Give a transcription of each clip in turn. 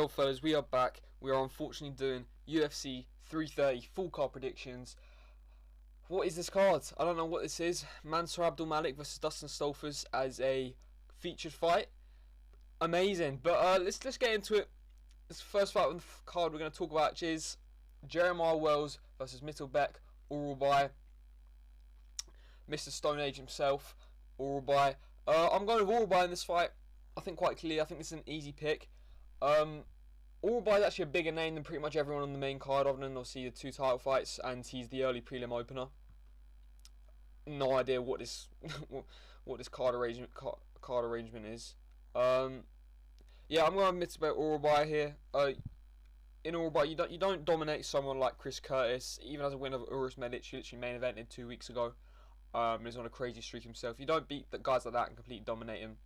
Yo fellas, we are back. We are unfortunately doing UFC 330 full card predictions. What is this card? I don't know what this is. Mansour Abdulmalik versus Dustin Stolfers as a featured fight. Amazing. But let's get into it. This first fight on the card we're going to talk about is Jeremiah Wells versus Mittelbeck Urubai. Mr. Stone Age himself, Urubai. I'm going with Urubai in this fight. I think quite clear. I think this is an easy pick. Urubai is actually a bigger name than pretty much everyone on the main card, other than obviously the two title fights, and he's the early prelim opener. No idea what this what this card arrangement is. Yeah, I'm going to admit about Urubai here. In Urubai, you don't dominate someone like Chris Curtis, even as a winner of Urus Medic, who literally main evented 2 weeks ago. He's on a crazy streak himself. You don't beat the guys like that and completely dominate him,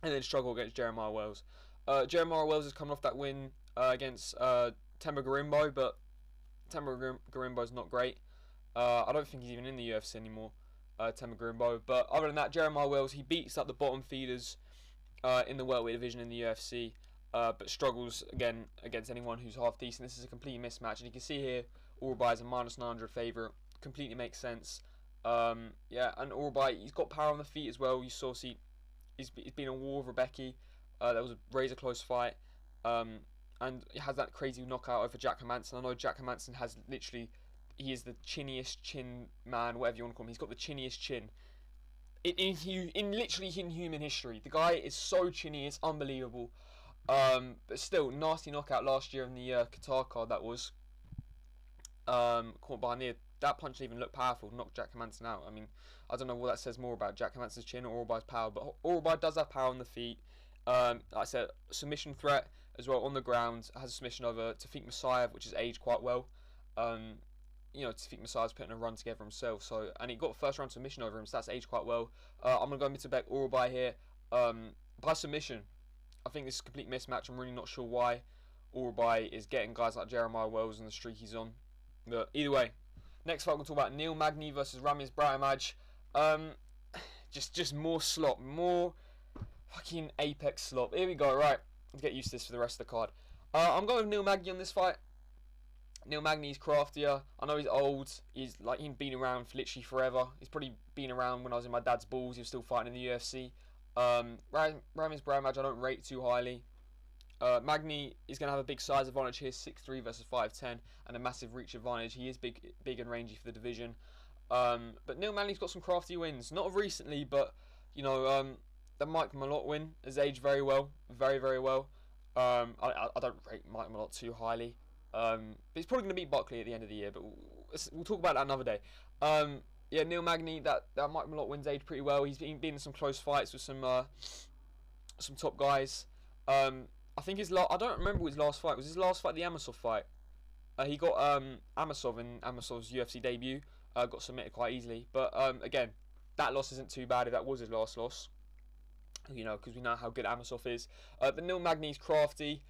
and then struggle against Jeremiah Wells. Jeremiah Wells is coming off that win against Temba Garimbo, but Temba Garimbo is not great. I don't think he's even in the UFC anymore, Temba Garimbo. But other than that, Jeremiah Wells, he beats up the bottom feeders in the welterweight division in the UFC, but struggles again against anyone who's half decent. This is a complete mismatch, and you can see here Urubai is a -900 favourite. Completely makes sense. Yeah, and Urubai, he's got power on the feet as well. You saw, he's been a war with Rebecca. That was a razor close fight, and he has that crazy knockout over Jack Hermansson. I know Jack Hermansson has literally, he is the chinniest chin man, whatever you want to call him. He's got the chinniest chin in literally in human history. The guy is so chinny, it's unbelievable. But still, nasty knockout last year in the Qatar card. That was caught behind the ear. That punch didn't even look powerful, knocked Jack Hermansson out. I mean, I don't know what that says more about Jack Hermansson's chin or Urubai's power, but Urubai does have power on the feet. Like I said, submission threat as well on the ground. Has a submission over Tafik Musayev, which has aged quite well. You know, Tafik Musayev's putting a run together himself, so, and he got a first round submission over him, so that's aged quite well. I'm gonna go Mittelbeck Urubai here by submission. I think this is a complete mismatch. I'm really not sure why Urubai is getting guys like Jeremiah Wells and the streak he's on. But either way, next fight we're gonna talk about Neil Magny versus Ramiz Brahimaj. Just more slop, more fucking apex slop. Here we go. Right, let's get used to this for the rest of the card. I'm going with Neil Magny on this fight. Neil Magny's craftier. I know he's old. He's been around for literally forever. He's probably been around when I was in my dad's balls. He was still fighting in the UFC. Ramiz Brahimaj I don't rate too highly. Magny is going to have a big size advantage here, 6'3" versus 5'10", and a massive reach advantage. He is big and rangy for the division. But Neil Magny's got some crafty wins. Not of recently, but you know, the Mike Malott win has aged very well, very well. I don't rate Mike Malott too highly. But he's probably going to beat Buckley at the end of the year, but we'll talk about that another day. Yeah, Neil Magny, that Mike Malott wins aged pretty well. He's been in some close fights with some top guys. I think I don't remember his last fight. Was his last fight the Amosov fight? He got Amosov in Amosov's UFC debut. Got submitted quite easily. But again, that loss isn't too bad if that was his last loss. You know, because we know how good Amosov is. But Neil Magny's crafty.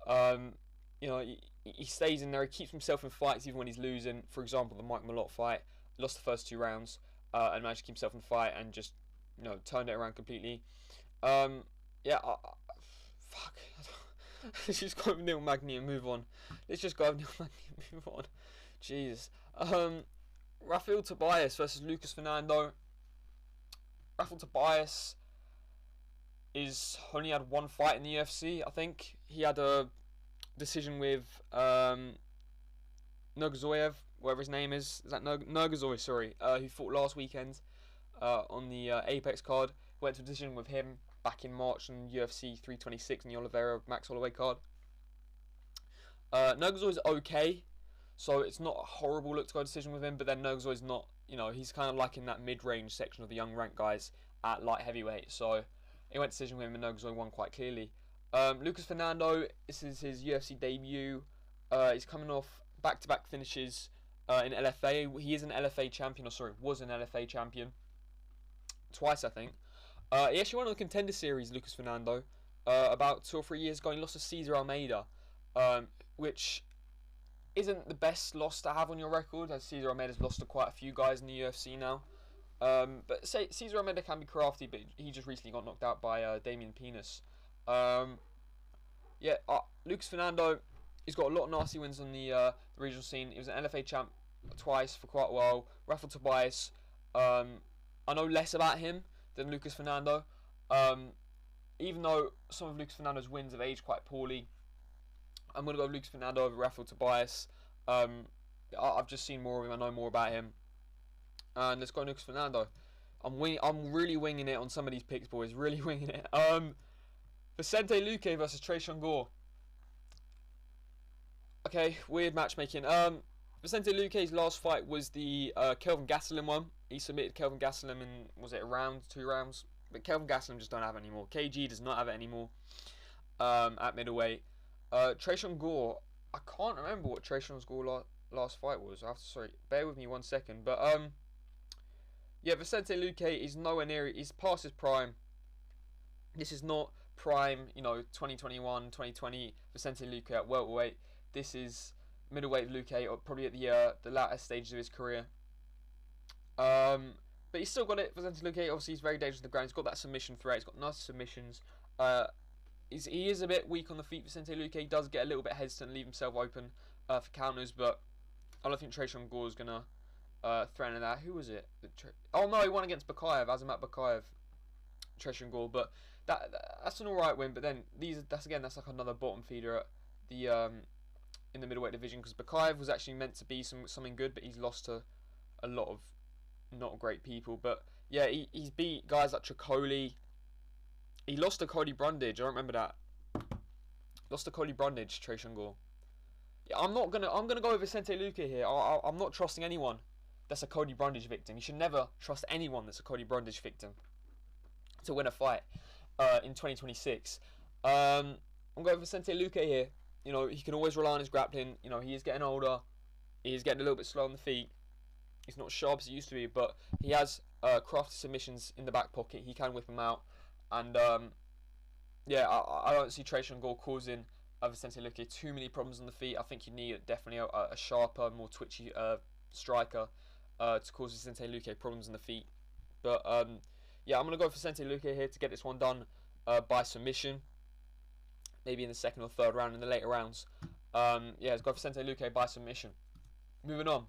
You know, he stays in there. He keeps himself in fights even when he's losing. For example, the Mike Malott fight, lost the first 2 rounds, and managed to keep himself in the fight and just, you know, turned it around completely. Yeah, fuck. Let's just go with Neil Magny and move on. Let's just go with Neil Magny and move on. Jesus. Rafael Tobias versus Lucas Fernando. Rafael Tobias is only had 1 fight in the UFC. I think he had a decision with Nurgazoyev, whatever his name is. Is that Nurgazoy? Sorry, who fought last weekend on the Apex card. Went to a decision with him back in March on UFC 326 in the Oliveira Max Holloway card. Nurgazoy is okay, so it's not a horrible look to go decision with him. But then Nurgazoy is not, you know, he's kind of like in that mid-range section of the young rank guys at light heavyweight. So he went decision with him, and Nurgazoy won quite clearly. Lucas Fernando, this is his UFC debut. He's coming off back-to-back finishes in LFA. He is an LFA champion, or sorry, was an LFA champion. Twice, I think. He actually won on the Contender Series, Lucas Fernando, about 2 or 3 years ago. He lost to Cesar Almeida, which isn't the best loss to have on your record, as Cesar Almeida's lost to quite a few guys in the UFC now. But Cesar Almeida can be crafty, but he just recently got knocked out by Damian Penis. yeah, Lucas Fernando, he's got a lot of nasty wins on the regional scene. He was an LFA champ twice for quite a while. Rafael Tobias, I know less about him than Lucas Fernando. Even though some of Lucas Fernando's wins have aged quite poorly, I'm going to go with Lucas Fernando over Rafael Tobias. I've just seen more of him. I know more about him. And let's go Lucas Fernando. I'm really winging it on some of these picks, boys. Really winging it. Vicente Luque versus Trayshawn Gore. Okay, weird matchmaking. Vicente Luque's last fight was the Kelvin Gastelum one. He submitted Kelvin Gastelum in, was it a round, 2 rounds? But Kelvin Gastelum just don't have it anymore. KG does not have it anymore at middleweight. Trayshawn Gore, I can't remember what Trayshawn Gore's last fight was. Sorry, bear with me 1 second. But yeah, Vicente Luque is nowhere near it. He's past his prime. This is not prime, 2021, 2020 Vicente Luque at welterweight. This is middleweight Luque, or probably at the latter stages of his career. But he's still got it. Vicente Luque, obviously, he's very dangerous on the ground. He's got that submission threat. He's got nice submissions. He is a bit weak on the feet. Vicente Luque, he does get a little bit hesitant and leave himself open for counters, but I don't think Trayshawn Gore is going to threaten that. Who was it? Oh, no, he won against Bakayev, Azamat Bakayev, Trayshawn Gore, but that's an alright win, but then that's like another bottom feeder at the in the middleweight division, because Bakayev was actually meant to be something good, but he's lost to a lot of not great people. But yeah, he's beat guys like Tricoli. He lost to Cody Brundage. I don't remember that. Lost to Cody Brundage, Trayshawn Gore. Yeah, I'm gonna go with Vicente Luque here. I'm not trusting anyone that's a Cody Brundage victim. You should never trust anyone that's a Cody Brundage victim to win a fight in 2026. I'm going with Vicente Luque here. He can always rely on his grappling. He is getting older. He is getting a little bit slow on the feet. He's not sharp as he used to be, but he has crafty submissions in the back pocket. He can whip them out. And yeah, I don't see Trayshawn Gore causing Vicente Luque too many problems on the feet. I think you need definitely a sharper, more twitchy striker to cause Vicente Luque problems in the feet. But yeah, I'm going to go for Vicente Luque here to get this one done by submission. Maybe in the 2nd or 3rd round, in the later rounds. Yeah, let's go for Vicente Luque by submission. Moving on.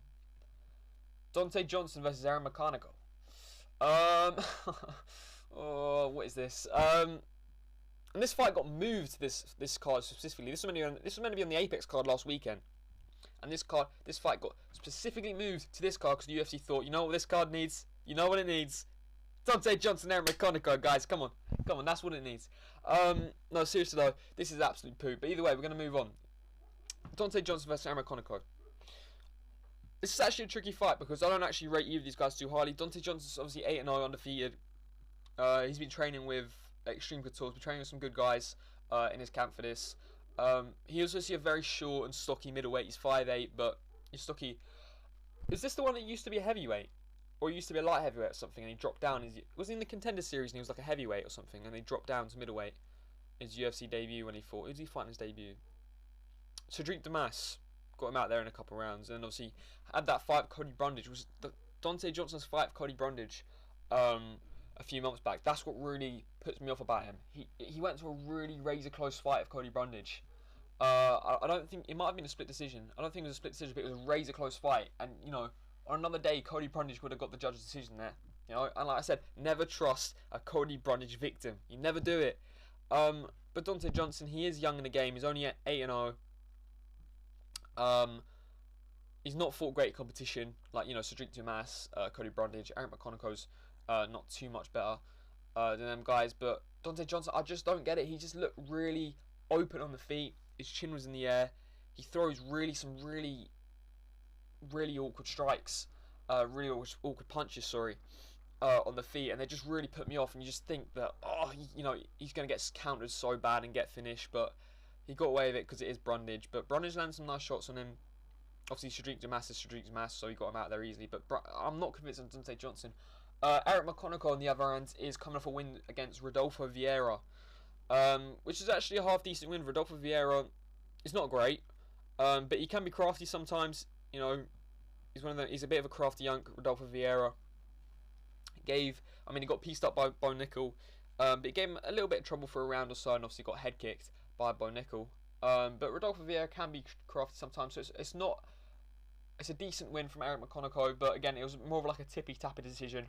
Dante Johnson versus Aaron McCarnico. Oh, what is this? And this fight got moved to this card specifically. This was meant to be on the Apex card last weekend. And this fight got specifically moved to this card because the UFC thought, you know what this card needs? You know what it needs? Dante Johnson, Aaron McCarnico, guys, come on, that's what it needs. No, seriously though, this is absolute poo. But either way, we're going to move on. Dante Johnson versus Aaron McCarnico. This is actually a tricky fight because I don't actually rate either of these guys too highly. Dante Johnson's obviously 8-0 undefeated. He's been training with Extreme Couture, he's been training with some good guys in his camp for this. He also see a very short and stocky middleweight. He's 5'8", but he's stocky. Is this the one that used to be a heavyweight? Or he used to be a light heavyweight or something, and he dropped down. Was he in the Contender Series and he was like a heavyweight or something, and they dropped down to middleweight? His UFC debut when he fought. Who did he fight in his debut? Cedric Damas. Got him out there in a couple of rounds, and obviously had that fight with Cody Brundage. Was Dante Johnson's fight with Cody Brundage a few months back. That's what really puts me off about him. He went to a really razor close fight with Cody Brundage. I don't think it might have been a split decision. I don't think it was a split decision, but it was a razor close fight, and on another day, Cody Brundage would have got the judge's decision there. And like I said, never trust a Cody Brundage victim. You never do it. But Dante Johnson, he is young in the game. He's only at 8-0. He's not fought great competition like Cedric Dumas, Cody Brundage, Aaron McConaughey's not too much better than them guys. But Dante Johnson, I just don't get it. He just looked really open on the feet. His chin was in the air. He throws some really awkward strikes, really awkward punches, sorry, on the feet, and they just really put me off. And you just think that, he's going to get countered so bad and get finished, but he got away with it because it is Brundage. But Brundage landed some nice shots on him. Obviously, Cedric Damas is Cedric Damas, so he got him out there easily. But I'm not convinced on Dante Johnson. Eric McConaughey, on the other hand, is coming off a win against Rodolfo Vieira, which is actually a half-decent win. Rodolfo Vieira is not great, but he can be crafty sometimes. He's a bit of a crafty young Rodolfo Vieira. He got pieced up by Bo Nickel, but he gave him a little bit of trouble for a round or so, and obviously got head kicked. by Bo Nickel. But Rodolfo Vieira can be crafty sometimes, so it's not. It's a decent win from Eric McConaughey, but again, it was more of like a tippy-tappy decision,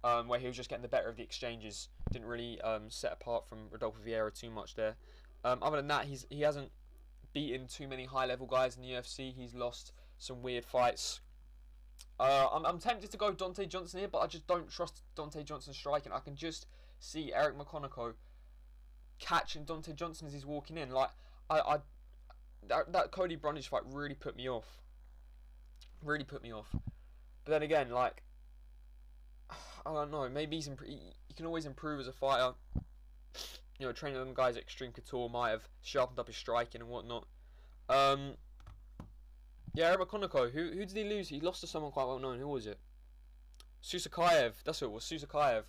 where he was just getting the better of the exchanges. Didn't really set apart from Rodolfo Vieira too much there. Other than that, he hasn't beaten too many high-level guys in the UFC. He's lost some weird fights. I'm tempted to go Dante Johnson here, but I just don't trust Dante Johnson striking. I can just see Eric McConaughey catching Dante Johnson as he's walking in. Like that Cody Brundage fight really put me off. Really put me off. But then again, like, I don't know. Maybe he can always improve as a fighter. You know, training them guys at Extreme Couture might have sharpened up his striking and whatnot. Yeah, Eric McConaughey. Who did he lose? He lost to someone quite well known. Who was it? Susakayev. That's who it was. Susakayev.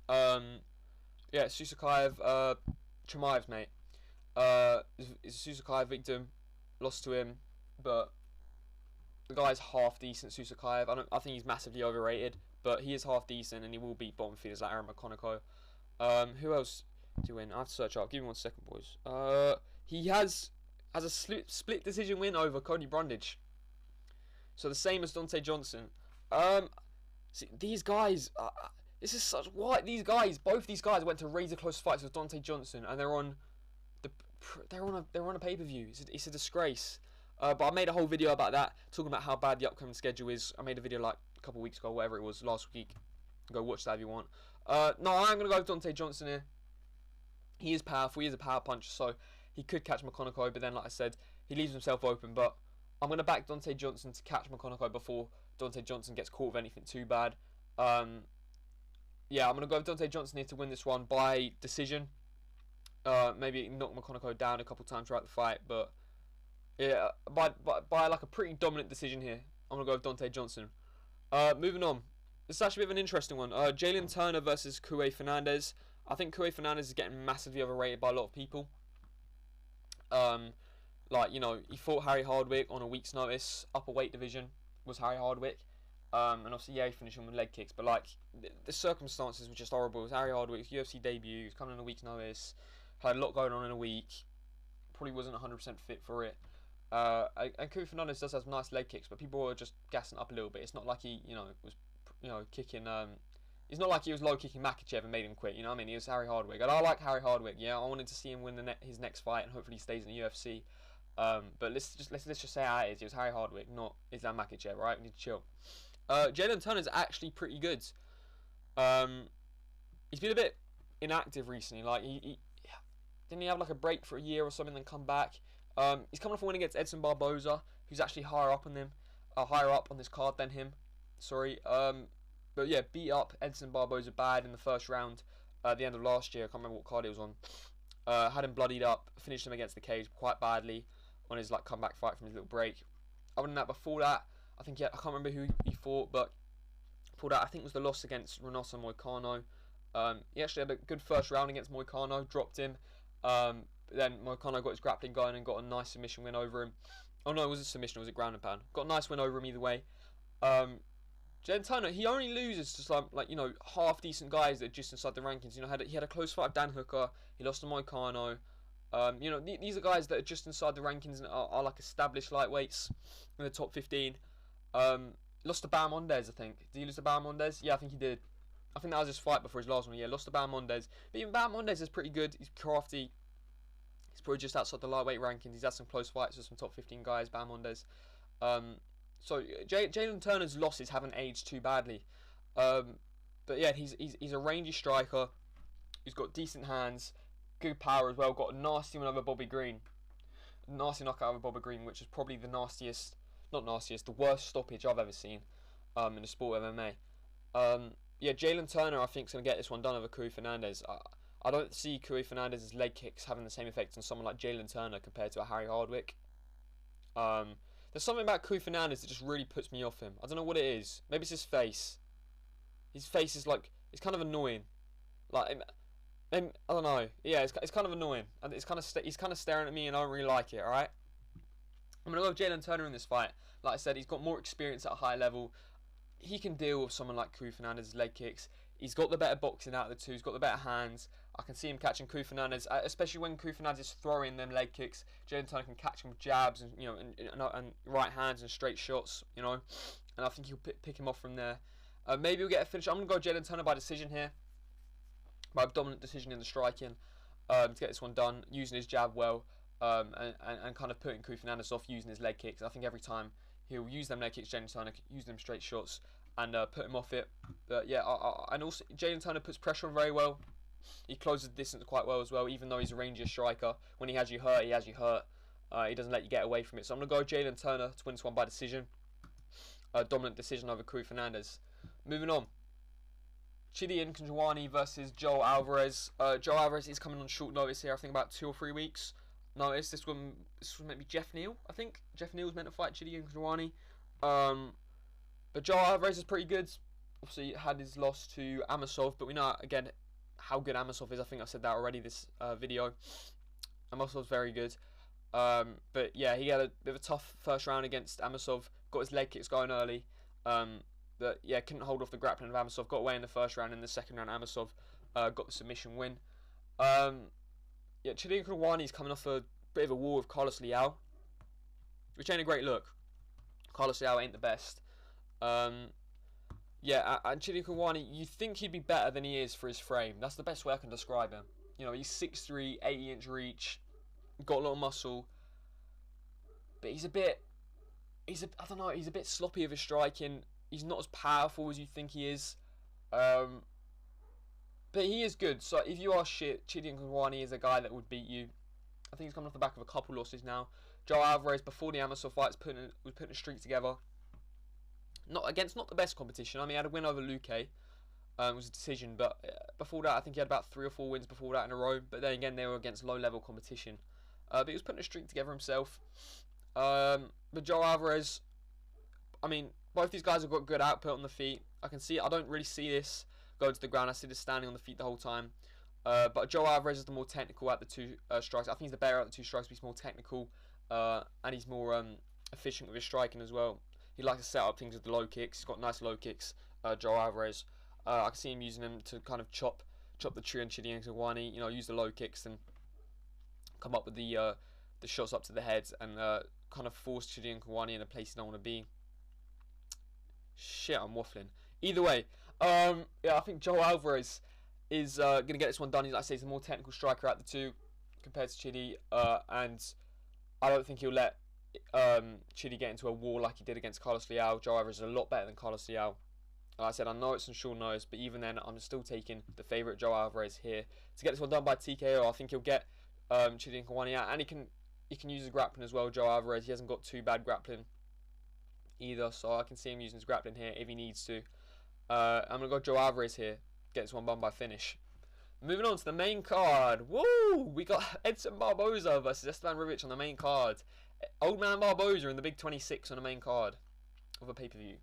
Yeah, Susakayev. Chimaev's mate. Is Susakayev victim? Lost to him, but the guy's half decent. Susakayev. I think he's massively overrated, but he is half decent, and he will beat bottom feeders like Eric McConaughey. Who else do you win? I have to search up. Give me 1 second, boys. He has a split decision win over Cody Brundage. So the same as Dante Johnson. See, these guys. This is such what these guys. Both these guys went to razor close fights with Dante Johnson, and they're on a pay-per-view. It's a disgrace. But I made a whole video about that, talking about how bad the upcoming schedule is. I made a video like a couple weeks ago, whatever it was, last week. Go watch that if you want. No, I'm going to go with Dante Johnson here. He is powerful. He is a power puncher, so he could catch McConaughey. But then, like I said, he leaves himself open. But I'm going to back Dante Johnson to catch McConaughey before Dante Johnson gets caught with anything too bad. Yeah, I'm going to go with Dante Johnson here to win this one by decision. Maybe knock McConaughey down a couple times throughout the fight, but yeah, by like a pretty dominant decision here. I'm going to go with Dante Johnson. Moving on. This is actually a bit of an interesting one. Jalen Turner versus Kue Fernandez. I think Kue Fernandez is getting massively overrated by a lot of people. Like, you know, he fought Harry Hardwick on a week's notice. Upper weight division was Harry Hardwick. And obviously, yeah, he finished him with leg kicks. But, like, the circumstances were just horrible. It was Harry Hardwick's UFC debut. He was coming on a week's notice. Had a lot going on in a week. Probably wasn't 100% fit for it. And Kue Fernandez does have nice leg kicks, but people were just gassing up a little bit. It's not like he, was, kicking. It's not like he was low kicking Makhachev and made him quit. You know what I mean? He was Harry Hardwick, and I like Harry Hardwick. Yeah, I wanted to see him win his next fight, and hopefully he stays in the UFC. But let's just say how it is. It was Harry Hardwick, not Islam Makhachev. Right? We need to chill. Jalen Turner's actually pretty good. He's been a bit inactive recently. Like he didn't he have like a break for a year or something, then come back. He's coming off a win against Edson Barboza, who's actually higher up on this card than him. Sorry. But yeah, beat up Edson Barboza bad in the first round at the end of last year. I can't remember what card it was on. Had him bloodied up, finished him against the cage quite badly on his like comeback fight from his little break. Other than that, before that, I think I can't remember who he fought, but before that, I think it was the loss against Renato Moicano. He actually had a good first round against Moicano, dropped him. Then Moicano got his grappling going and got a nice submission win over him. Oh no, it was a submission, it was a ground and pound. Got a nice win over him either way. Jalen Turner, he only loses to like half decent guys that are just inside the rankings. He had a close fight with Dan Hooker. He lost to Moicano. These are guys that are just inside the rankings and are like established lightweights in the top 15. Lost to Bam Mondes, I think. Did he lose to Bam Mondes? Yeah, I think he did. I think that was his fight before his last one. Yeah, lost to Bam Mondes. But even Bam Mondes is pretty good. He's crafty. He's probably just outside the lightweight rankings. He's had some close fights with some top 15 guys, Bam Mondes. So Jalen Turner's losses haven't aged too badly. But yeah, he's a rangy striker. He's got decent hands, good power as well. Got a nasty one over Bobby Green. Nasty knockout over Bobby Green, which is probably the the worst stoppage I've ever seen in the sport of MMA. Yeah, Jalen Turner, I think, is going to get this one done over Kue Fernandez. I don't see Kue Fernandez's leg kicks having the same effect on someone like Jalen Turner compared to a Harry Hardwick. There's something about Kue Fernandez that just really puts me off him. I don't know what it is. Maybe it's his face. His face is like, it's kind of annoying. Like, I don't know. Yeah, it's kind of annoying. And he's kind of staring at me, and I don't really like it. All right. I'm gonna go with Jalen Turner in this fight. Like I said, he's got more experience at a high level. He can deal with someone like Kue Fernandez's leg kicks. He's got the better boxing out of the two. He's got the better hands. I can see him catching Koo Fernandez, especially when Koo Fernandez is throwing them leg kicks. Jalen Turner can catch him with jabs and and right hands and straight shots, and I think he'll pick him off from there. Maybe we'll get a finish. I'm gonna go Jalen Turner by decision here, by dominant decision in the striking, to get this one done, using his jab well, and kind of putting Koo Fernandez off using his leg kicks. I think every time he'll use them leg kicks, Jalen Turner use them straight shots and put him off it. But yeah, and also Jalen Turner puts pressure on very well. He closes the distance quite well as well, even though he's a rangier striker. When he has you hurt, he has you hurt. He doesn't let you get away from it. So I'm going to go Jalen Turner to win this one by decision. Dominant decision over Koo Fernandez. Moving on. Chidi Njokuani versus Joel Alvarez. Joel Alvarez is coming on short notice here. I think about 2 or 3 weeks notice. This was meant to be Jeff Neal, I think. Jeff Neal was meant to fight Chidi Njokuani. But Joel Alvarez is pretty good. Obviously, had his loss to Amosov, but we know, again, how good Amosov is. I think I've said that already this video. Amosov's very good. But yeah, he had a bit of a tough first round against Amosov. Got his leg kicks going early. But yeah, couldn't hold off the grappling of Amosov. Got away in the first round. In the second round, Amosov got the submission win. Yeah, Chidi Njokuani's coming off a bit of a war with Carlos Leal, which ain't a great look. Carlos Leal ain't the best. Yeah, and Chidi Njokuani, you think he'd be better than he is for his frame. That's the best way I can describe him. He's 6'3", 80-inch reach, got a lot of muscle, but he's a bit sloppy with his striking. He's not as powerful as you think he is. But he is good. So if you are shit, Chidi Njokuani is a guy that would beat you. I think he's coming off the back of a couple losses now. Joe Alvarez, before the Amosov fight, was putting a streak together. Not the best competition. I mean, he had a win over Luque. It was a decision, but before that, I think he had about 3 or 4 wins before that in a row. But then again, they were against low-level competition. But he was putting a streak together himself. But Joe Alvarez, I mean, both these guys have got good output on the feet. I don't really see this going to the ground. I see this standing on the feet the whole time. But Joe Alvarez is the more technical at the 2 strikes. I think he's the better at the 2 strikes, but he's more technical. And he's more efficient with his striking as well. He likes to set up things with the low kicks. He's got nice low kicks, Joe Alvarez. I can see him using them to kind of chop the tree on Chidi Njokuani. Use the low kicks and come up with the shots up to the head and kind of force Chidi Njokuani in a place he don't want to be. Shit, I'm waffling. Either way, yeah, I think Joe Alvarez is going to get this one done. Like I say, he's a more technical striker out the 2 compared to Chidi, and I don't think he'll let Chidi get into a war like he did against Carlos Leal. Joe Alvarez is a lot better than Carlos Leal. Like I said, I know it's on short notice, but even then, I'm still taking the favourite Joe Alvarez here to get this one done by TKO. I think he'll get Chidi Njokuani out, and he can use his grappling as well. Joe Alvarez, he hasn't got too bad grappling either, so I can see him using his grappling here if he needs to. I'm gonna go Joe Alvarez here, get this one done by finish. Moving on to the main card. Woo! We got Edson Barboza versus Esteban Ribic on the main card. Old man Barboza in the big 26 on the main card of a pay-per-view.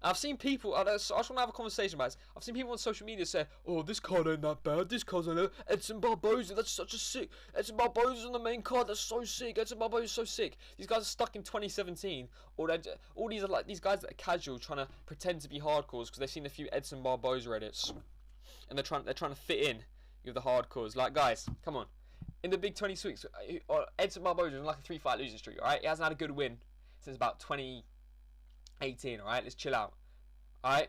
I've seen people, I just want to have a conversation about this. I've seen people on social media say, oh, this card ain't that bad, this card's ain't that. Edson Barboza, that's such a sick. Edson Barboza's on the main card, that's so sick. Edson Barboza's so sick. These guys are stuck in 2017. All these are like these guys that are casual trying to pretend to be hardcores because they've seen a few Edson Barboza edits. And they're trying to fit in with the hardcores. Like, guys, come on. In the big 26, Edson Barboza is on like a 3-fight losing streak, alright? He hasn't had a good win since about 2018, alright? Let's chill out. Alright?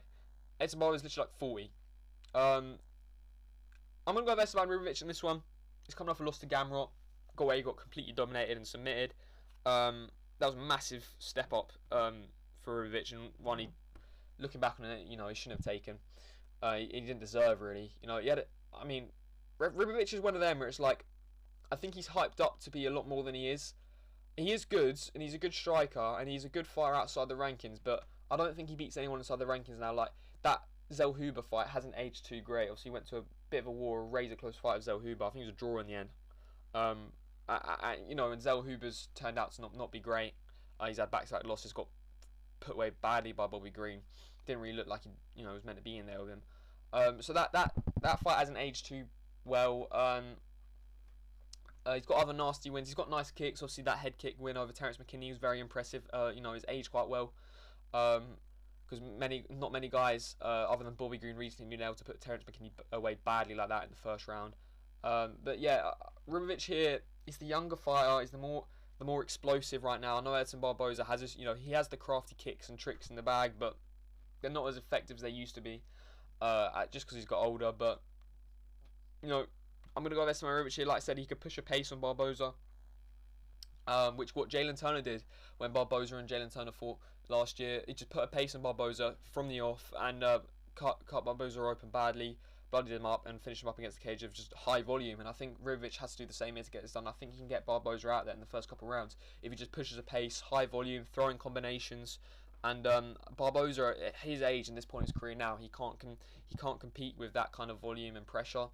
Edson Barboza is literally like 40. I'm going to go with Esteban Ribic in this one. He's coming off a loss to Gamrot. Got away, he got completely dominated and submitted. That was a massive step up for Ribic, and one he, looking back on it, he shouldn't have taken. He didn't deserve, really. Ribic is one of them where it's like, I think he's hyped up to be a lot more than he is. He is good, and he's a good striker, and he's a good fighter outside the rankings, but I don't think he beats anyone inside the rankings now. Like, that Zell Huber fight hasn't aged too great. Obviously, he went to a bit of a war, a razor-close fight with Zell Huber. I think it was a draw in the end. And Zell Huber's turned out to not be great. He's had back-to-back losses, got put away badly by Bobby Green. Didn't really look like he was meant to be in there with him. So that fight hasn't aged too well. He's got other nasty wins. He's got nice kicks. Obviously, that head kick win over Terrence McKinney was very impressive. He's aged quite well. because not many guys, other than Bobby Green recently, been able to put Terence McKinney away badly like that in the first round. But yeah, Ribovic here is the younger fighter. He's the more explosive right now. I know Edson Barboza has this, he has the crafty kicks and tricks in the bag, but they're not as effective as they used to be. Just because he's got older, but I'm gonna go with Edson Ribovic here. Like I said, he could push a pace on Barboza. Which what Jalen Turner did when Barboza and Jalen Turner fought last year. He just put a pace on Barboza from the off and cut Barboza open badly, bloodied him up and finished him up against the cage of just high volume. And I think Ribovic has to do the same here to get this done. I think he can get Barboza out there in the first couple of rounds if he just pushes a pace, high volume, throwing combinations. And Barboza, at his age and this point in his career now, he can't compete with that kind of volume and pressure.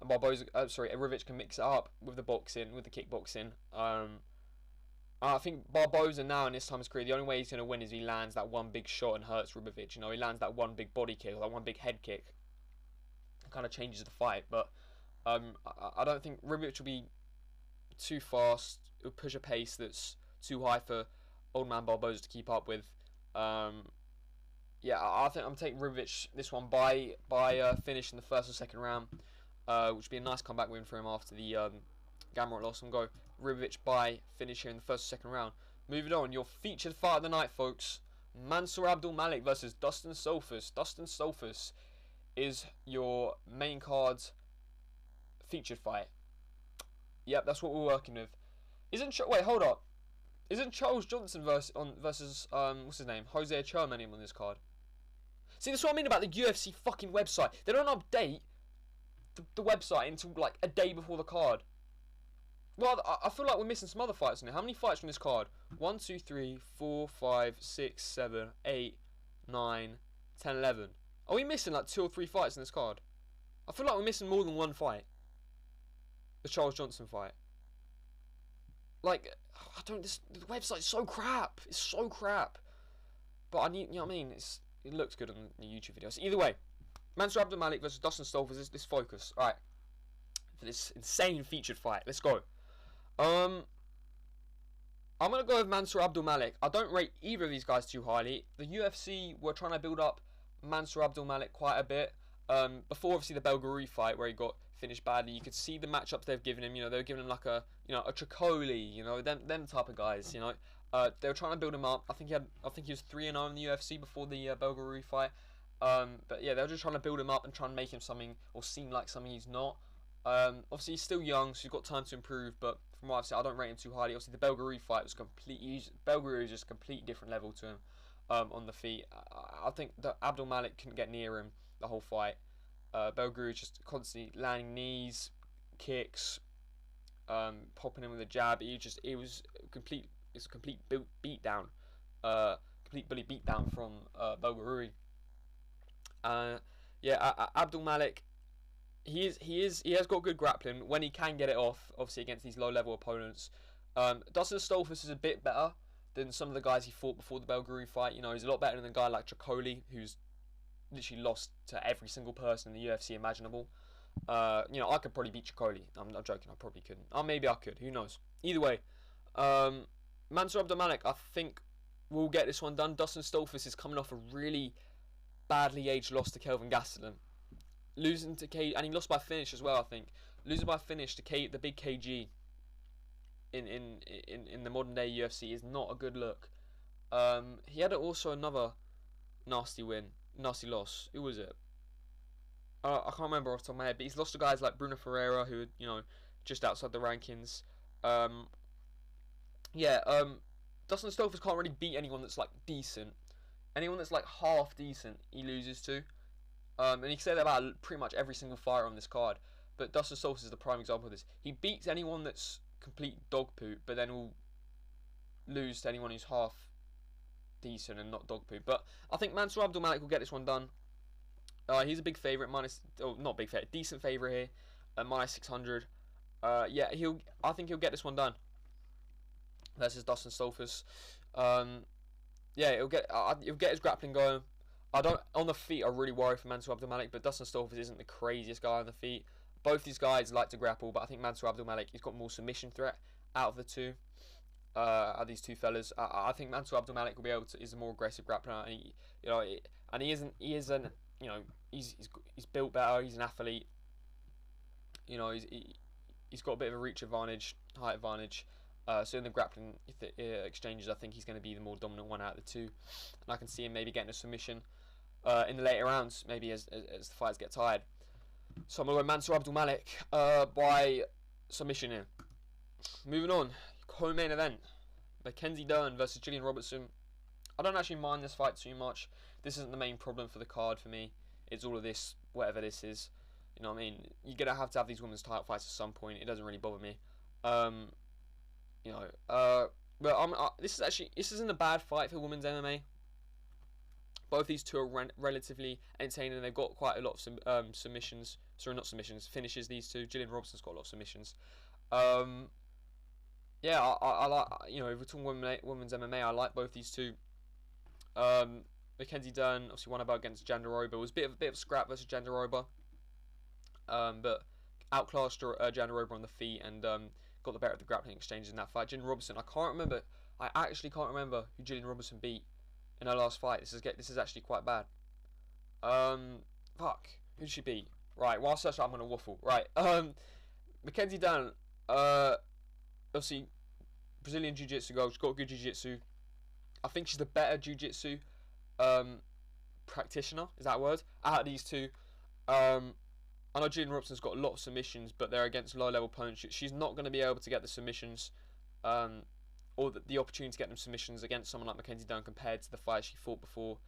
Ribovic can mix it up with the boxing, with the kickboxing. I think Barboza now in this time of his career, the only way he's going to win is if he lands that one big shot and hurts Ribovic. He lands that one big body kick or that one big head kick. It kind of changes the fight. But I don't think Ribovic will be too fast. He'll push a pace that's too high for old man Barboza to keep up with. I think I'm taking Ribovic this one by finish in the first or second round. Which would be a nice comeback win for him after the Gamrot loss. I'm going to go Ribovic by finish here in the first or second round. Moving on, your featured fight of the night, folks. Mansour Abdulmalik versus Dustin Stolfus. Dustin Stolfus is your main card's featured fight. Yep, that's what we're working with. Wait, hold up. Isn't Charles Johnson versus what's his name? Jose Chermany on this card? See, that's what I mean about the UFC fucking website. They don't update the website until like a day before the card. Well, I feel like we're missing some other fights in here. How many fights from this card? 1, 2, 3, 4, 5, 6, 7, 8, 9, 10, 11. Are we missing like 2 or 3 fights in this card? I feel like we're missing more than one fight. The Charles Johnson fight. Like, the website's so crap. It's so crap. But I need, what I mean? It looks good on the YouTube video. So either way, Mansour Abdulmalik versus Dustin Stolfus. This focus. Alright. For this insane featured fight. Let's go. I'm going to go with Mansour Abdulmalik. I don't rate either of these guys too highly. The UFC were trying to build up Mansour Abdulmalik quite a bit. Before obviously the Belgarui fight where he got finished badly, you could see the matchups they've given him. They were giving him like a Tricoli, them type of guys. They were trying to build him up. I think he was 3-0 in the UFC before the Belgarui fight. But yeah, they were just trying to build him up and try and make him something or seem like something he's not. Obviously he's still young, so he's got time to improve. But from what I've said, I don't rate him too highly. Obviously the Belgarui fight was Belgarui is just a completely different level to him on the feet. I think that Abdulmalik couldn't get near him the whole fight. Belgarui just constantly landing knees, kicks, popping him with a jab. It was a complete beat down, complete bully beat down from Belgarui. Abdulmalik, he has got good grappling when he can get it off. Obviously against these low level opponents. Dustin Stolfus is a bit better than some of the guys he fought before the Belgarui fight. He's a lot better than a guy like Tricoli, who's literally lost to every single person in the UFC imaginable. I could probably beat Tricoli. I'm not joking. I probably couldn't. Or maybe I could. Who knows? Either way, Mansour Abdulmalik, I think, will get this one done. Dustin Stolfus is coming off a really badly aged loss to Kelvin Gastelum, losing to K, and he lost by finish as well. I think losing by finish to the big KG in the modern day UFC is not a good look. He had also another nasty loss. Who was it? I can't remember off the top of my head, but he's lost to guys like Bruno Ferreira, who are, just outside the rankings. Dustin Stolfus can't really beat anyone that's like decent. Anyone that's like half decent, he loses to. And you can say that about pretty much every single fighter on this card. But Dustin Stolfus is the prime example of this. He beats anyone that's complete dog poop, but then will lose to anyone who's half decent and not dog poop. But I think Mansour Abdulmalik will get this one done. He's a big favourite, decent favourite here, minus 600. I think he'll get this one done versus Dustin Stolfus. He'll get his grappling going. On the feet, I really worry for Mansour Abdulmalik, but Dustin Stolfus isn't the craziest guy on the feet. Both these guys like to grapple, but I think Mansour Abdulmalik, he's got more submission threat out of the two. Are these two fellas? I think Mansour Abdulmalik will be able to is a more aggressive grappler, and he's built better. He's an athlete. He's got a bit of a reach advantage, height advantage. So in the grappling exchanges, I think he's going to be the more dominant one out of the two, and I can see him maybe getting a submission in the later rounds, maybe as the fights get tired. So I'm going to go Mansour Abdulmalik by submission here. Moving on, co-main event, Mackenzie Dern versus Gillian Robertson. I don't actually mind this fight too much. This isn't the main problem for the card for me. It's all of this, whatever this is. You know what I mean? You're going to have these women's title fights at some point. It doesn't really bother me. This isn't a bad fight for women's MMA. Both these two are relatively entertaining. They've got quite a lot of submissions. Sorry, not submissions. Finishes. These two. Gillian Robertson's got a lot of submissions. I like. If we're talking women's MMA, I like both these two. Mackenzie Dern obviously won about against Jandiroba. It was a bit of a scrap versus Jandiroba. But outclassed Jandiroba on the feet and got the better of the grappling exchanges in that fight. Gillian Robertson, I actually can't remember who Gillian Robertson beat in her last fight. This is actually quite bad. Fuck, who did she beat? Right, while I search, I'm gonna waffle. Right, Mackenzie Dern, obviously Brazilian Jiu-Jitsu girl. She's got good Jiu-Jitsu. I think she's the better Jiu-Jitsu practitioner. Is that a word? Out of these two. I know Gillian Robertson's got a lot of submissions, but they're against low-level opponents. She's not going to be able to get the submissions, or the opportunity to get them submissions against someone like Mackenzie Dern compared to the fight she fought before.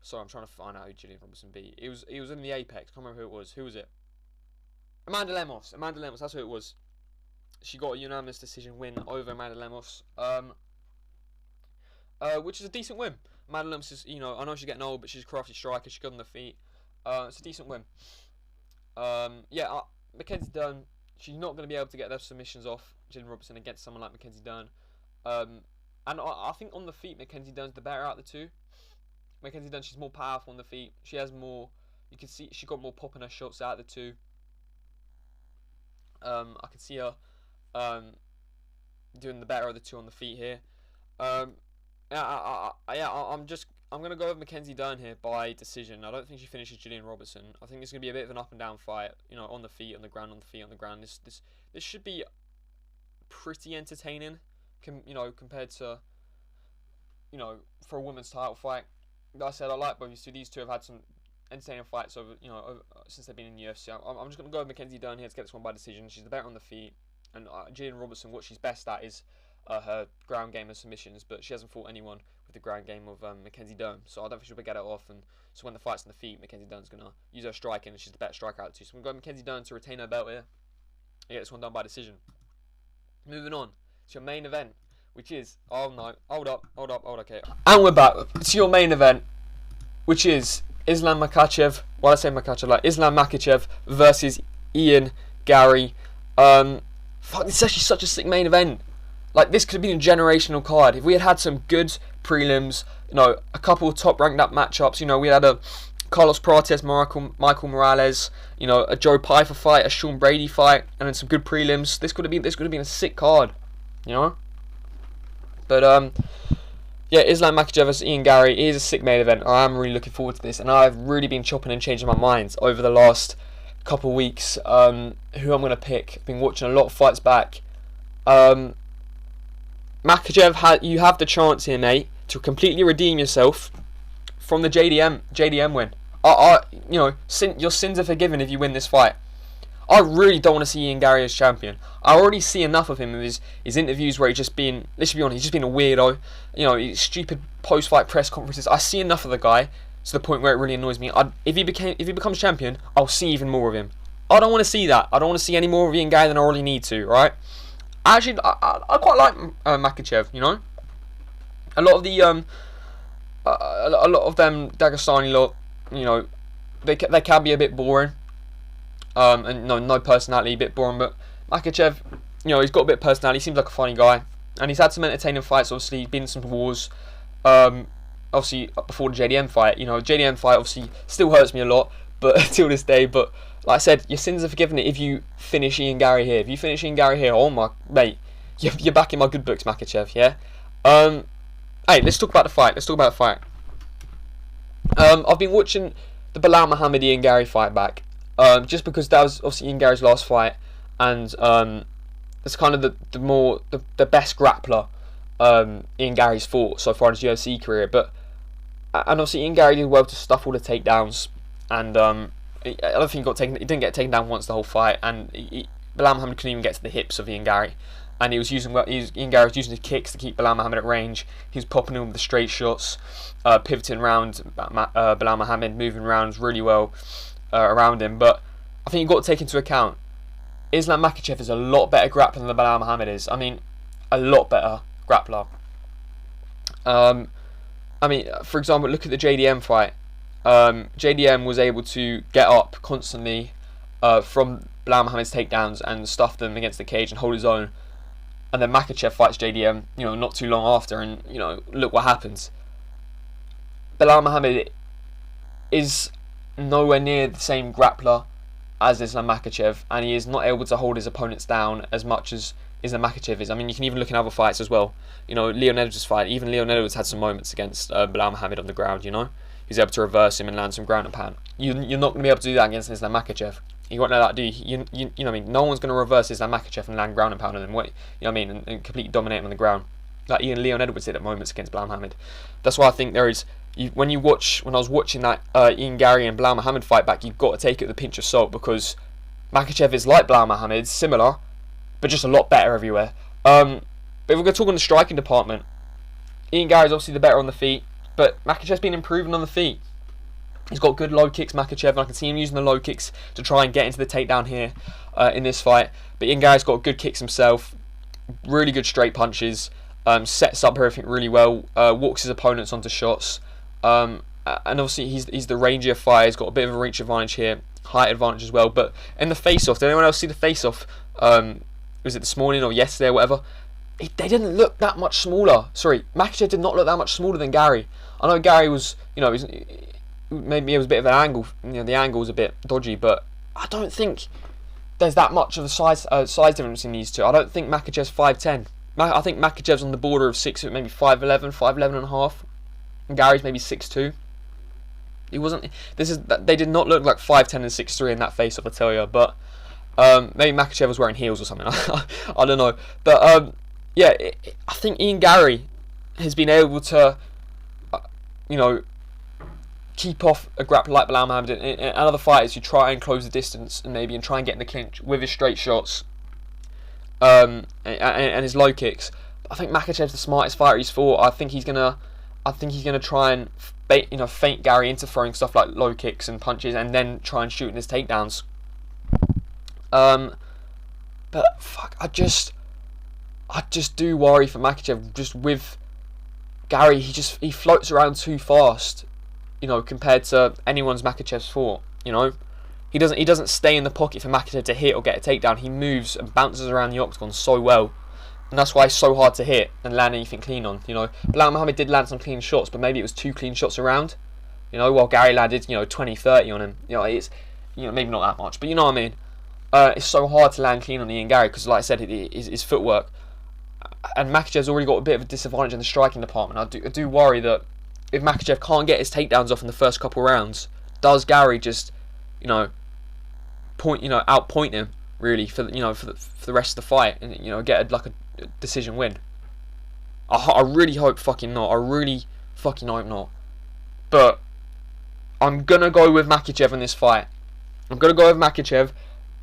Sorry, I'm trying to find out who Gillian Robertson beat. It was in the Apex. I can't remember who it was. Who was it? Amanda Lemos. That's who it was. She got a unanimous decision win over Amanda Lemos, which is a decent win. Amanda Lemos is, I know she's getting old, but she's a crafty striker. She's good on the feet. It's a decent win. Mackenzie Dern, she's not going to be able to get those submissions off Gillian Robertson against someone like Mackenzie Dern. And I think on the feet, Mackenzie Dern's the better out of the two. Mackenzie Dern, she's more powerful on the feet. She has more. You can see she got more pop in her shots out of the two. I can see her doing the better of the two on the feet here. I'm going to go with Mackenzie Dern here by decision. I don't think she finishes Gillian Robertson. I think it's going to be a bit of an up and down fight, on the feet, on the ground, on the feet, on the ground. This should be pretty entertaining, compared to, for a women's title fight. Like I said, I like both these two. These two have had some entertaining fights over, since they've been in the UFC. I'm just going to go with Mackenzie Dern here to get this one by decision. She's the better on the feet. And Gillian Robertson, what she's best at is her ground game and submissions, but she hasn't fought anyone with the ground game of Mackenzie Dern, so I don't think she'll be get it off. And so when the fight's on the feet, Mackenzie Dern's gonna use her striking, and she's the better striker out of the two. So I'm gonna go Mackenzie Dern to retain her belt here and get this one done by decision. Moving on to your main event, which is hold up, okay. And we're back to your main event, which is Islam Makhachev. Well, I say Makhachev, like Islam Makhachev versus Ian Gary. Fuck, this is actually such a sick main event. Like, this could have been a generational card. If we had some good prelims, a couple of top-ranked up matchups, we had a Carlos Prates, Michael Morales, a Joe Pyfer fight, a Sean Brady fight, and then some good prelims. This could have been a sick card, But Islam Makhachev versus Ian Gary is a sick main event. I am really looking forward to this, and I've really been chopping and changing my mind over the last couple of weeks. Who I'm going to pick. I've been watching a lot of fights back. Makhachev, you have the chance here, mate, to completely redeem yourself from the JDM win. Your sins are forgiven if you win this fight. I really don't want to see Ian Gary as champion. I already see enough of him with his interviews where let's be honest, he's just been a weirdo. His stupid post-fight press conferences. I see enough of the guy to the point where it really annoys me. If he becomes champion, I'll see even more of him. I don't want to see that. I don't want to see any more of Ian Gary than I already need to, right? Actually, I quite like Makhachev. A lot of the a lot of them Dagestani lot, they can be a bit boring. And no personality, a bit boring. But Makhachev, he's got a bit of personality. He seems like a funny guy, and he's had some entertaining fights. Obviously, he's been in some wars. Obviously before the JDM fight, JDM fight obviously still hurts me a lot, but till this day. But like I said, your sins are forgiven if you finish Ian Gary here. If you finish Ian Gary here, oh my mate, you're back in my good books, Makhachev. Yeah. Hey, let's talk about the fight. I've been watching the Bilal Muhammad Ian Gary fight back. Just because that was obviously Ian Gary's last fight, and it's kind of the best grappler Ian Gary's fought so far in his UFC career. But and obviously Ian Gary did well to stuff all the takedowns, and I don't think he didn't get taken down once the whole fight, and Bilal Muhammad couldn't even get to the hips of Ian Gary, and Ian Gary was using his kicks to keep Bilal Muhammad at range. He was popping in with the straight shots, pivoting around Bilal Muhammad, moving around really well around him. But I think you've got to take into account Islam Makhachev is a lot better grappler than Bilal Muhammad is. I mean, a lot better grappler. I mean, for example, look at the JDM fight. JDM was able to get up constantly from Bilal Muhammad's takedowns and stuff them against the cage and hold his own. And then Makhachev fights JDM, not too long after, and look what happens. Bilal Muhammad is nowhere near the same grappler as Islam Makhachev, and he is not able to hold his opponents down as much as Islam Makhachev is. I mean, you can even look in other fights as well. Leon Edwards' fight, even Leon Edwards had some moments against Bilal Muhammad on the ground, He was able to reverse him and land some ground and pound. You're not going to be able to do that against Islam Makhachev. You won't know that, do you? You know what I mean? No one's going to reverse Islam Makhachev and land ground and pound on him. And completely dominate him on the ground. Like Leon Edwards did at moments against Bilal Muhammad. That's why I think there is... When I was watching that Ian Gary and Bilal Muhammad fight back, you've got to take it with a pinch of salt, because Makhachev is like Bilal Muhammad, similar, but just a lot better everywhere. But if we're going to talk on the striking department, Ian Gary's obviously the better on the feet, but Makhachev's been improving on the feet. He's got good low kicks, Makhachev, and I can see him using the low kicks to try and get into the takedown here in this fight. But Ian Gary's got good kicks himself, really good straight punches, sets up everything really well, walks his opponents onto shots. And obviously he's the rangier fighter. He's got a bit of a reach advantage here, height advantage as well. But in the face-off, did anyone else see the face-off? Was it this morning or yesterday or whatever? They didn't look that much smaller. Sorry, Makhachev did not look that much smaller than Gary. I know Gary was, maybe it was a bit of an angle. The angle was a bit dodgy, but I don't think there's that much of a size difference in these two. I don't think Makhachev's 5'10". I think Makhachev's on the border of 6, maybe 5'11", 5'11 and a half. And Gary's maybe 6'2". They did not look like 5'10 and 6'3 in that face-off, I tell you. But maybe Makhachev was wearing heels or something. I don't know. But I think Ian Gary has been able to, keep off a grappler like Bilal Muhammad and other fighters who try and close the distance and try and get in the clinch with his straight shots and his low kicks. I think Makhachev's the smartest fighter he's fought. I think he's gonna try and feint Gary into throwing stuff like low kicks and punches, and then try and shoot in his takedowns. But fuck, I just do worry for Makhachev. Just with Gary, he floats around too fast, compared to anyone's Makhachev's fought. He doesn't stay in the pocket for Makhachev to hit or get a takedown. He moves and bounces around the octagon so well. And that's why it's so hard to hit and land anything clean on. Bilal Muhammad did land some clean shots, but maybe it was 2 clean shots around. While Gary landed, 20, 30 on him. It's, maybe not that much, but you know what I mean. It's so hard to land clean on Ian Gary because, like I said, his footwork. And Makhachev's already got a bit of a disadvantage in the striking department. I do worry that if Makhachev can't get his takedowns off in the first couple rounds, does Gary just, outpoint him really for the rest of the fight and get a decision win? I really hope fucking not. I really fucking hope not. But I'm gonna go with Makhachev in this fight. I'm gonna go with Makhachev.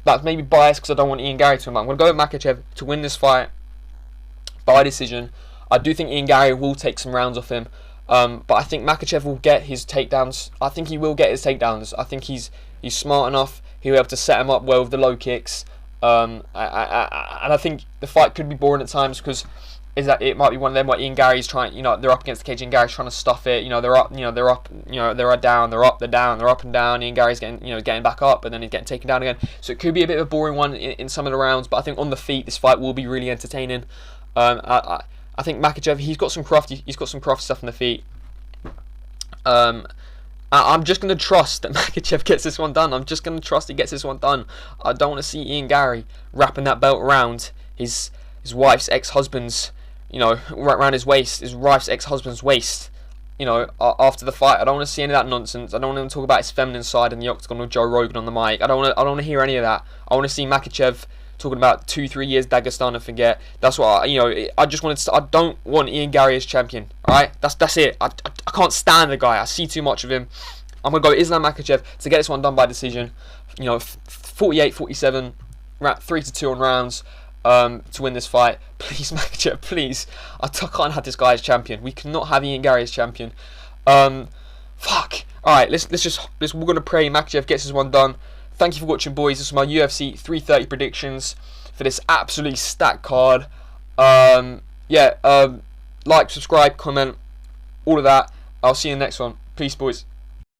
That's maybe biased because I don't want Ian Gary to win. I'm gonna go with Makhachev to win this fight by decision. I do think Ian Gary will take some rounds off him, but I think Makhachev will get his takedowns. I think he will get his takedowns. I think he's smart enough. He'll be able to set him up well with the low kicks. And I think the fight could be boring at times because it might be one of them where Ian Gary's trying, they're up against the cage, Ian Gary's trying to stuff it, they're up, they're down, they're up, they're down, they're up and down, Ian Gary's getting back up, and then he's getting taken down again. So it could be a bit of a boring one in some of the rounds, but I think on the feet, this fight will be really entertaining. I think Makhachev, he's got some crafty stuff on the feet. I'm just going to trust that Makhachev gets this one done. I'm just going to trust he gets this one done. I don't want to see Ian Gary wrapping that belt around his his wife's ex-husband's, you know, right around his waist, his wife's ex-husband's waist, you know, after the fight. I don't want to see any of that nonsense. I don't want him to talk about his feminine side in the octagon with Joe Rogan on the mic. I don't want to hear any of that. I want to see Makhachev talking about 2-3 years Dagestan and forget. That's what I just wanted to. I don't want Ian Gary as champion. All right, that's it. I can't stand the guy. I see too much of him. I'm gonna go Islam Makhachev to get this one done by decision. You know, 48-47, 3-2 on rounds. To win this fight. Please, Makhachev, please. I can't have this guy as champion. We cannot have Ian Gary as champion. Fuck. Alright, we're gonna pray Makhachev gets this one done. Thank you for watching, boys. This is my UFC 330 predictions for this absolutely stacked card. Like, subscribe, comment, all of that. I'll see you in the next one. Peace, boys.